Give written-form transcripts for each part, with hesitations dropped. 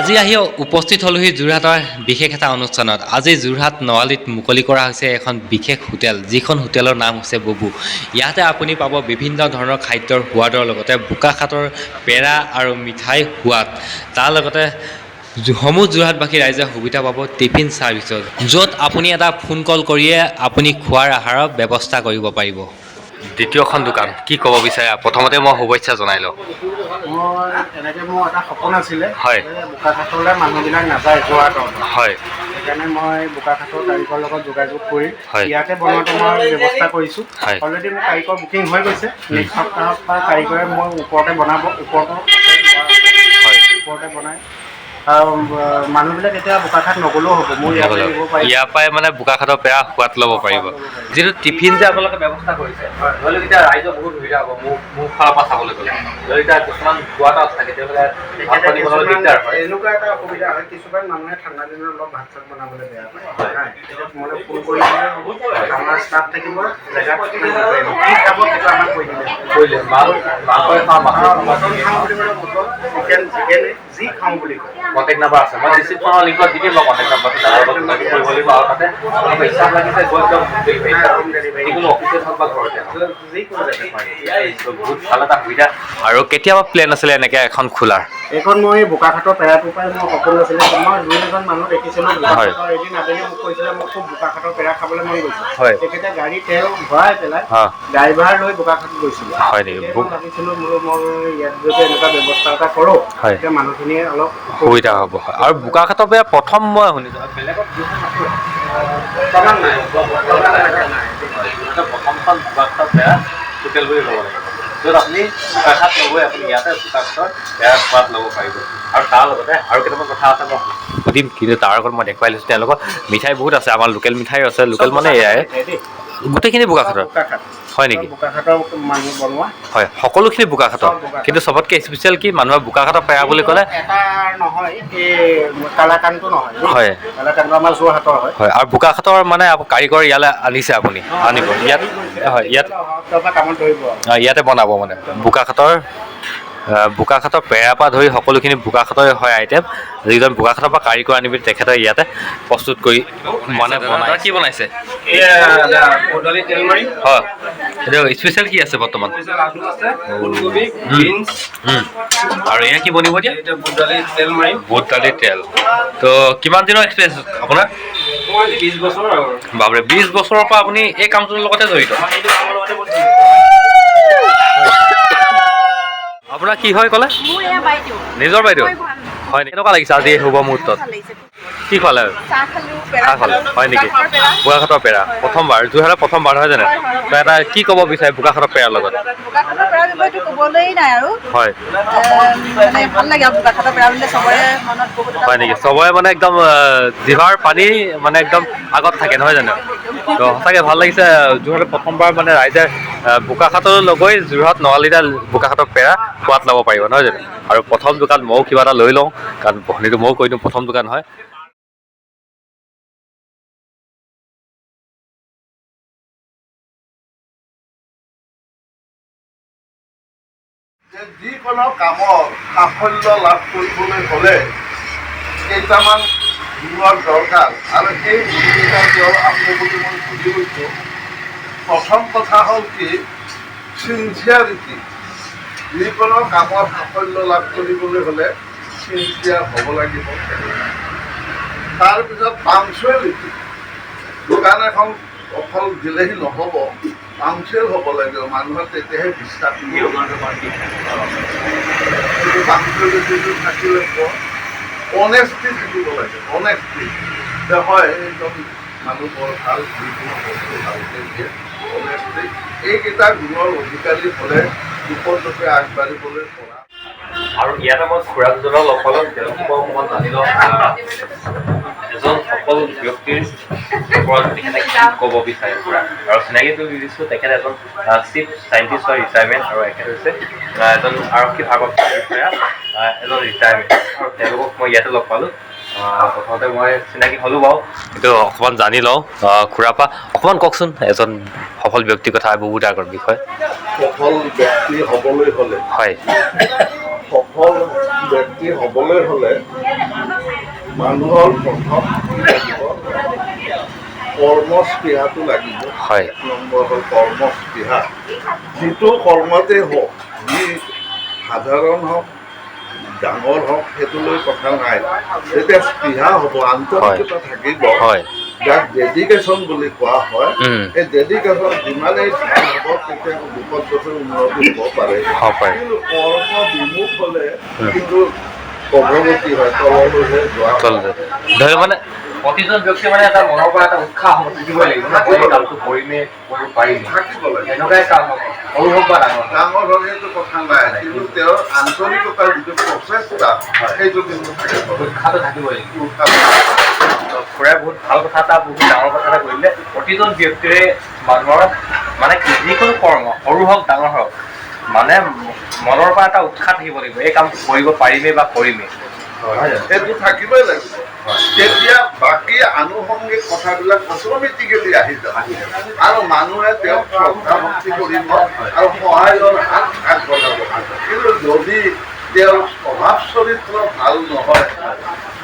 আজি আহি উপস্থিত হ'লোহি যোৰহাটৰ বিশেষ এটা অনুষ্ঠানত। আজি যোৰহাট নৱালিত মুকলি কৰা হৈছে এখন বিশেষ হোটেল, যিখন হোটেলৰ নাম হৈছে বুবু। ইয়াতে আপুনি পাব বিভিন্ন ধৰণৰ খাদ্যৰ সোৱাদৰ লগতে বোকাখাতৰ পেৰা আৰু মিঠাই সোৱাদ। তাৰ লগতে সমূহ যোৰহাটবাসী ৰাইজে সুবিধা পাব টিফিন ছাৰ্ভিচত, য'ত আপুনি এটা ফোন কল কৰিয়ে আপুনি খোৱাৰ আহাৰৰ ব্যৱস্থা কৰিব পাৰিব। দ্বিতীয়খন দোকান কি ক'ব বিচাৰে? প্ৰথমতে মই শুভেচ্ছা জনাই লওঁ। এনেকৈ মোৰ এটা সপোন আছিলে, হয়। বোকাখাতলৈ মানুহবিলাক নাযায় যোৰহাটৰ। হয়। সেইকাৰণে মই বোকাখাতৰ কাৰিকৰ লগত যোগাযোগ কৰি হয়। ইয়াতে বনোৱাটো মই ব্যৱস্থা কৰিছোঁ। হয়। অলৰেডি মোৰ কাৰিকৰ বুকিং হৈ গৈছে। নেক্সট সপ্তাহত পৰা কাৰিকৰে মই ওপৰতে বনাব, ওপৰতে বনাই আৰু মানুহবিলাক এতিয়া বোকাখাত নগ'লেও হ'ব, মোৰ ইয়াৰ পৰা নিব পাৰিম। ইয়াৰ পৰাই মানে বোকাখাতৰ পেৰা সোৱাদ ল'ব পাৰিব। যিটো টিফিন যে আপোনালোকে ব্যৱস্থা কৰিছে, ধৰি লওক এতিয়া ৰাইজৰ বহুত সুবিধা হ'ব। মোৰ ফালৰ পৰা চাবলৈ গ'লে ধৰি এতিয়া কিছুমান যোৱাটাত থাকে, এনেকুৱা এটা অসুবিধা হয়, কিছুমান মানুহে ঠাণ্ডা দিনত অলপ ভাত চাত বনাবলৈ বেয়া পায়। মানে ফোন কৰি আমাৰ ষ্টাফ থাকিব, জেগাত কি খাব সেইটো আমাক কৈ দিলে, মটন খাওঁ বুলি ক'লে মটন, চিকেন চিকেন যি খাওঁ বুলি কয়। কণ্টেক্ট নাম্বাৰ আছে, মই ডিছক্ৰিপশ্যনৰ লিংকত দি দিম বাৰু কণ্টেক্ট নাম্বাৰটো। তাৰ লগত যোগাযোগ কৰিব লাগিব আৰু তাতে আপোনালোকৰ ইচ্ছা লাগিছে গৈ একদম যিকোনো অফিচত হওক বা ঘৰতে হওক বহুত ভাল এটা সুবিধা। আৰু কেতিয়াবা প্লেন আছিলে এনেকৈ এখন খোলাৰ? এইখন মই বোকাখাতৰ পেৰাটোৰ পৰাই মোৰ সপোন আছিলে। মই দুই এজন মানুহ দেখিছিলোঁ বোকাখাতৰ, এদিন আবেলি মোক কৈছিলে মোক খুব বোকাখাতৰ পেৰা খাবলৈ মন গৈছে। তেখেতে গাড়ী তেল ভৰাই পেলাই গাড়ী ভাড়া লৈ বোকাখাত গৈছিলোঁ। হয় নেকি? ভাবিছিলোঁ বোলো মই ইয়াত যদি এনেকুৱা ব্যৱস্থা এটা কৰোঁ, তেতিয়া মানুহখিনিয়ে অলপ সুবিধা হ'ব। আৰু বোকাখাতৰ পেৰা প্ৰথম মই শুনিছোঁ, বেলেগত বৰ্তমান নাই, প্ৰথমখন বোকাখাতৰ পেৰা হোটেল বুলি ক'ব লাগিব, য'ত আপুনি বোকাখাত নগৈ আপুনি ইয়াতে বোকাখাতৰ পেৰা সোৱাদ ল'ব পাৰিব। আৰু তাৰ লগতে আৰু কেইটামান কথা আছে মই সুধিম, কিন্তু তাৰ আগত মই দেখুৱাই লৈছোঁ তেওঁলোকৰ মিঠাই বহুত আছে। আমাৰ লোকেল মিঠাই আছে, লোকেল মানে এয়াই গোটেইখিনি বোকাখাতৰ হয় নেকি? বোকাখাতৰ মানুহ বনোৱা হয়, সকলোখিনি বোকাখাতৰ, কিন্তু চবতকৈ স্পেচিয়েল কি মানুহে বোকাখাতৰ পেৰা বুলি ক'লে এটা নহয়, এই কালাকানটো নহয়। হয়, কালাকানটো আমাৰ যোৰহাটৰ হয়। হয়, আৰু বোকাখাতৰ মানে কাৰিকৰ ইয়ালৈ আনিছে, আপুনি আনিব ইয়াত? হয়, ইয়াত ইয়াতে বনাব মানে বোকাখাতৰ পেৰাৰ পৰা ধৰি সকলোখিনি বোকাখাতৰে হয় আইটেম, যিজন বোকাখাতৰ পৰা কাৰিকৰ আনি পিনি তেখেতে ইয়াতে প্ৰস্তুত কৰি মানে বনাই। কি বনাইছে? হয়, এইটো স্পেচিয়েল কি আছে বৰ্তমান? আৰু এয়া কি বনিব এতিয়া? বুট দালি তেল। তো কিমান দিনৰ এক্সপিৰিয়েঞ্চ আপোনাৰ? 20 বছৰ। বাপৰে, 20 বছৰৰ পৰা আপুনি এই কামটোৰ লগতে জড়িত? আপোনাৰ কি হয় ক'লে? নিজৰ বাইদেউ হয় নেকি? কেনেকুৱা লাগিছে আজি শুভ মুহূৰ্তত? কি খোৱালে? চাহ খালে হয় নেকি? বোকাখাতৰ পেৰা প্ৰথমবাৰ যোৰহাটৰ প্ৰথমবাৰ নহয় জানো? তো এটা কি ক'ব বিচাৰে বোকাখাতৰ পেৰাৰ লগত? বোকাখাতৰ পেৰা বিষয়টো ক'বলেই নাই আৰু। হয়, মানে ভাল লাগে আৰু বোকাখাতৰ পেৰা বুলি চবৰে মনত বহুত হয় নেকি? চবৰে মানে একদম জিভাৰ পানী মানে একদম আগত থাকে নহয় জানো? তো সঁচাকৈ ভাল লাগিছে। যোৰহাটৰ প্ৰথমবাৰ মানে ৰাইজে বোকাখাতলৈ গৈ যোৰহাট নৱালিতে বোকাখাতৰ পেৰা সোৱাদ ল'ব পাৰিব নহয় জানো? আৰু প্ৰথম দোকান ময়ো কিবা এটা লৈ লওঁ, কাৰণ বহনীটো ময়ো কৈ দিওঁ প্ৰথম দোকান হয়। যিকোনো কামৰ সাফল্য লাভ কৰিবলৈ হ'লে কেইটামান গুণৰ দৰকাৰ, আৰু সেই গুণকেইটা তেওঁ আছে বুলি মই বুজি গৈছোঁ। প্ৰথম কথা হ'ল কি, চিনচিয়াৰিটি। যিকোনো কামৰ সাফল্য লাভ কৰিবলৈ হ'লে চিনচিয়াৰ হ'ব লাগিব। তাৰপিছত পাংচুৱেলিটি। দোকান এখন অকল দিলেহি নহ'ব, পাংচুৱেল হ'ব লাগিব, মানুহৰ তেতিয়াহে বিশ্বাস দিব। পাংচুৱেলিটিটো থাকিলে অনেষ্টি থাকিব লাগে, অনেষ্টি যে হয় একদম মানুহ বৰ ভাল, যিকোনো বস্তু ভালকৈ দিয়ে, অনেষ্টি। এইকেইটা গুণৰ অধিকাৰী হ'লে উপৰৰূপে আগবাঢ়িবলৈ পৰা। আৰু ইয়াতে মই খুৰাকজনক লগ পালোঁ, তেওঁলোকৰ অকণমান জানি লওঁ এজন সফল ব্যক্তিৰ ওপৰত তেখেতে কি ক'ব বিচাৰে খুৰা। আৰু চিনাকিটো দি দিছোঁ, তেখেত এজন চিফ চাইণ্টিষ্ট হয় ৰিটায়াৰমেণ্ট, আৰু এখেত হৈছে এজন আৰক্ষী ভাগত বিষয়া, এজন ৰিটায়াৰমেণ্ট। আৰু তেওঁলোকক মই ইয়াতে লগ পালোঁ। প্ৰথমতে মই চিনাকি হ'লোঁ বাৰু, কিন্তু অকণমান জানি লওঁ খুৰাৰ পৰা। অকণমান কওকচোন এজন সফল ব্যক্তিৰ কথা, বহুত আগৰ বিষয়। সফল ব্যক্তি হ'বলৈ হ'লে হয়, সফল ব্যক্তি হ'বলৈ হ'লে মানুহৰ প্ৰথম কৰ্মস্পৃহাটো লাগিব। হয়। 1 নম্বৰ হ'ল কৰ্মস্পৃহা। যিটো কৰ্মতে হওক, যি সাধাৰণ হওক ডাঙৰ হওক সেইটো লৈ কথা নাই, যেতিয়া স্পৃহা হ'ব, আন্তৰিকতা থাকিব, যাক ডেডিকেশ্যন বুলি কোৱা হয়, এই ডেডিকেশ্যন যিমানেই ভাল হ'ব তেতিয়া বিপদগ্ৰস্ত উন্নতি হ'ব পাৰে। কিন্তু কৰ্ম বিমুখ হ'লে কিন্তু অগ্ৰগতি হয়, তললৈহে যোৱা ধৰি মানে প্ৰতিজন ব্যক্তি মানে এটা মনৰ পৰা এটা উৎসাহ থাকিবই লাগিব ন, এই কামটো কৰিমে কৰিব পাৰিম, থাকিব লাগে। এনেকুৱাই কাম সৰু হওক বা ডাঙৰ ডাঙৰ হওক সেইটো কথা নাই, কিন্তু তেওঁৰ আন্তৰিকতাৰ যিটো প্ৰচেষ্টা সেইটো কিন্তু থাকিব, উৎসাহটো থাকিবই লাগিব। খুৰাই বহুত ভাল কথা এটা, বহুত ডাঙৰ কথা এটা কৰিলে। প্ৰতিজন ব্যক্তিৰে মানুহৰ মানে যিকোনো কৰ্ম সৰু হওক ডাঙৰ হওক মানে মনৰ পৰা এটা উৎসাহ থাকিব লাগিব, এই কাম কৰিব পাৰিমেই বা কৰিমেই। সেইটো থাকিবই লাগিব। তেতিয়া বাকী আনুষংগিক কথাবিলাক অট'মেটিকেলি আহি যাব আৰু মানুহে তেওঁক শ্ৰদ্ধা ভক্তি কৰিব আৰু সহায়ৰ হাত আগবঢ়াব। কিন্তু যদি তেওঁৰ স্বভাৱ চৰিত্ৰ ভাল নহয়,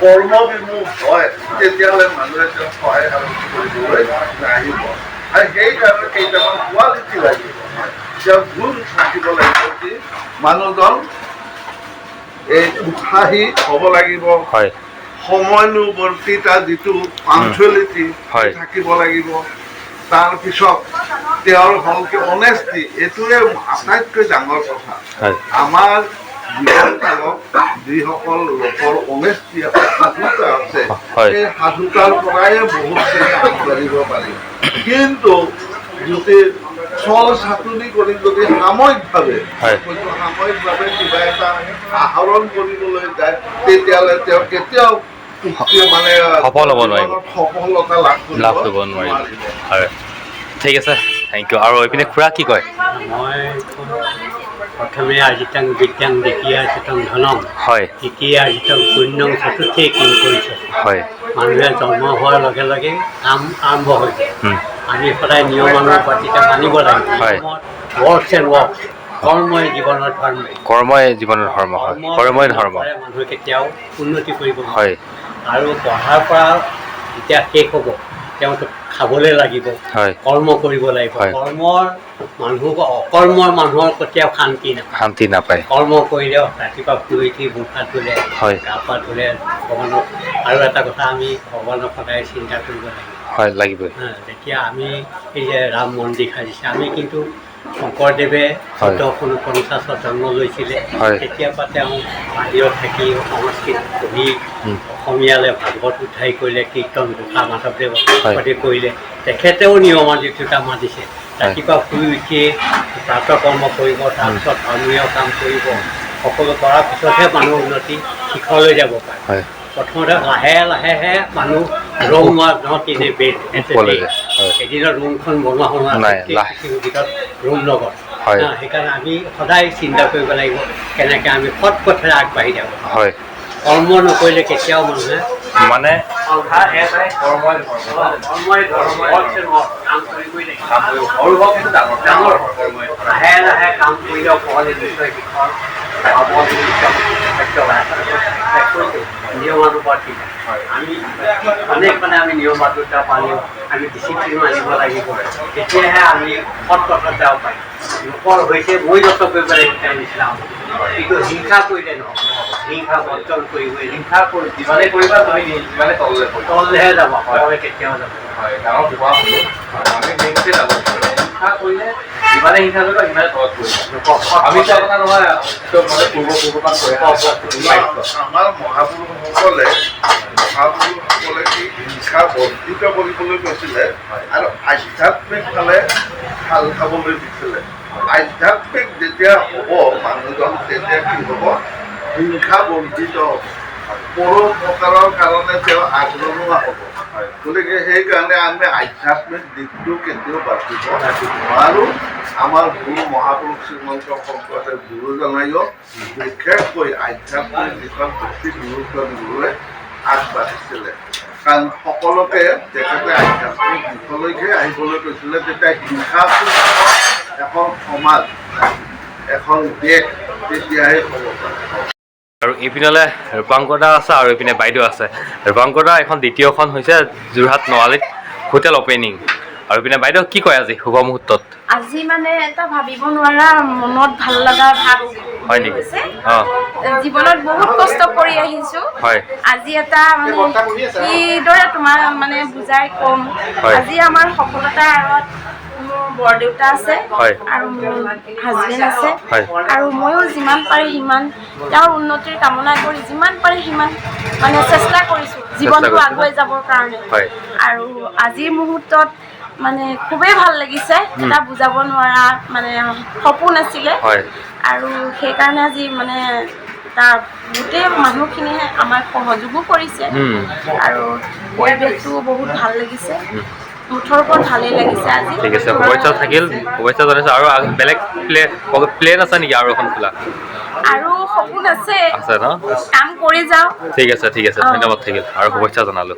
কৰ্মবিমুখ হয়, তেতিয়াহ'লে মানুহে তেওঁক সহায় সাৰথি কৰিবলৈ নাহিব। আৰু সেইকাৰণে কেইটামান কোৱালিটি লাগিব, তেওঁৰ গুণ থাকিব লাগিব। কি মানুহজন এই উৎসাহী হ'ব লাগিব, সময়ানুৱৰ্তিতা যিটো পাংচুৱেলিটি থাকিব লাগিব। তাৰপিছত তেওঁৰ হ'ল কি অনেষ্টি, এইটোৱে আটাইতকৈ ডাঙৰ কথা। আমাৰ জীৱন কালত যিসকল লোকৰ অনেষ্টি আছে, সাধুতা আছে, সেই সাধুতাৰ পৰাই বহুতখিনি আগবাঢ়িব পাৰি। কিন্তু যদি চল চাটনি কৰি যদি সাময়িকভাৱে কিবা এটা আহৰণ কৰিবলৈ যায়, তেতিয়াহ'লে তেওঁ কেতিয়াও মানে সফলতা লাভ কৰিব নোৱাৰিব। ঠিক আছে, থেংক ইউ। আৰু এইপিনে খুৰা কি কয়? মই প্ৰথমে আজিতাং বিদ্যাং দ্বিতীয়া চিতং ধনং, তৃতীয়া আজিতং পুণ্যং, চতুৰ্থে কিং কৰিছে। মানুহে জন্ম হোৱাৰ লগে লগে কাম আৰম্ভ হৈ যায়। আমি সদায় নিয়মানুৱৰ্তিতা মানিব লাগিব। ৱৰ্কছ এণ্ড ৱৰ্কছ, কৰ্মই জীৱনৰ ধৰ্ম। কৰ্মই জীৱনৰ ধৰ্ম হয়, কৰ্মই ধৰ্ম। মানুহে কেতিয়াও উন্নতি কৰিব নোৱাৰে। আৰু পঢ়াৰ পৰা যেতিয়া শেষ হ'ব, তেওঁতো খাবলৈ লাগিব, কৰ্ম কৰিব লাগিব। অকৰ্মৰ মানুহৰ কেতিয়াও শান্তি নাপায়। কৰ্ম কৰিলেও ৰাতিপুৱা শুই উঠি মুখ হাত ধুলে, গা পা ধুলে, ভগৱানক। আৰু এটা কথা, আমি ভগৱানক সদায় চিন্তা কৰিব লাগিব। যেতিয়া আমি এই যে ৰাম মন্দিৰ সাজিছে, আমি কিন্তু শংকৰদেৱে 1449 জন্ম লৈছিলে, তেতিয়াৰ পৰা তেওঁ বাহিৰত থাকি সংস্কৃত পঢ়ি অসমীয়ালৈ ভাগৱত উদ্ধাৰ কৰিলে, কীৰ্তন ঘোষা মাধৱদেৱ কৰিলে। তেখেতেও নিয়মানুৱৰ্তিতা মানিছে। ৰাতিপুৱা শুই উঠিয়ে প্ৰাতঃকৰ্ম কৰিব, তাৰপিছত ধৰ্মীয় কাম কৰিব। সকলো কৰাৰ পিছতহে মানুহ উন্নতি শিখৰলৈ যাব পাৰে। প্ৰথমতে লাহে লাহেহে মানুহ ৰুম এদিনত ৰুমখন বনোৱা হোৱা ভিতৰত ৰুম লগত। সেইকাৰণে আমি সদায় চিন্তা কৰিব লাগিব কেনেকৈ আমি সৎ পথেৰে আগবাঢ়ি যাব। কৰ্ম নকৰিলে কেতিয়াও মানুহে মানে লাহে লাহে কাম কৰিলেও পঢ়ালে নিশ্চয় শিক্ষণ নিয়মানুৱৰ্তিতা। আমি আমি নিয়মানুৱৰ্তিতা পালেও আমি ডিচিপ্লিনো আনিব লাগিব, তেতিয়াহে আমি সৎ পথত যাব পাৰিম। লোকৰ হৈছে মই যত কৰিব লাগিব তেওঁ নিচিনা হ'ব, কিন্তু হিংসা কৰিলে নহ'ব। হিংসা বৰ্জন কৰিবই, হিংসা যিমানে কৰিবা তুমি যিমানে তললেহে যাব, কেতিয়াও যাব। ডাঙৰ কোৱা হ'লো আমি নেক্সটে যাব। হিংসা কৰিলে যিমানে হিংসা কৰিবা সিমানে তলত পৰিব। আমি কোৱা কথা নহয়, মানে আমাৰ মহাপুৰুষসকলে কি হিংসা বৰ্জিত কৰিবলৈ কৈছিলে আৰু আধ্যাত্মিক ফালে ঢাল খাবলৈ দিছিলে। আধ্যাত্মিক যেতিয়া হ'ব মানুহজন, তেতিয়া কি হ'ব? হিংসা বৰ্জিত হ'ব, পৰোপকাৰৰ কাৰণে তেওঁ আগ্ৰহী হ'ব। গতিকে সেইকাৰণে আমি আধ্যাত্মিক দিশটো কেতিয়াও বাচিব নোৱাৰোঁ। আমাৰ গুৰু মহাপুৰুষ শ্ৰীমন্ত শংকৰদেৱ গুৰুজনায়ো বিশেষকৈ আধ্যাত্মিক দিশত বেছি গুৰুত্ব দিবলৈ আগবাঢ়িছিলে। কাৰণ সকলোকে তেখেতে আধ্যাত্মিক দিশলৈকে আহিবলৈ কৈছিলে। তেতিয়া হিংসা এখন সমাজ, এখন দেশ তেতিয়াহে হ'ব পাৰে। আৰু এইপিনলৈ ৰূপাংকৰ দা আছে আৰু এইপিনে বাইদেউ আছে। ৰূপাংকৰ দা এখন দ্বিতীয়খন হৈছে যোৰহাট নৱালীত হোটেল অপেনিং। আৰু এইপিনে বাইদেউ কি কয় আজি শুভ মুহূৰ্তত? আজি মানে এটা ভাবিব নোৱাৰা মনত ভাল লগা ভাৱ হয় নেকি? জীৱনত বহুত কষ্ট কৰি আহিছো। আজি এটা মানে কিদৰে তোমাক মানে বুজাই কম। আজি আমাৰ সফলতাৰ আঁৰত মোৰ বৰদেউতা আছে আৰু মোৰ হাজবেণ্ড আছে আৰু ময়ো যিমান পাৰি সিমান তেওঁৰ উন্নতিৰ কামনা কৰি যিমান পাৰি সিমান মানে চেষ্টা কৰিছোঁ জীৱনটো আগুৱাই যাবৰ কাৰণে। আৰু আজিৰ মুহূৰ্তত মানে খুবেই ভাল লাগিছে। এটা বুজাব নোৱাৰা মানে সপোন আছিলে আৰু সেইকাৰণে আজি মানে তাৰ গোটেই মানুহখিনিয়ে আমাক সহযোগো কৰিছে আৰু পৰিৱেশটো বহুত ভাল লাগিছে। মুঠৰ ওপৰত ভালেই লাগিছে আজি। ঠিক আছে, শুভেচ্ছা থাকিল, শুভেচ্ছা জনাইছোঁ। আৰু বেলেগ প্লেন আছে নেকি আৰু এখন খোলা? আৰু সপোন আছে ন? কাম কৰি যাওঁ। ঠিক আছে, ঠিক আছে, ধন্যবাদ থাকিল আৰু শুভেচ্ছা জনালোঁ।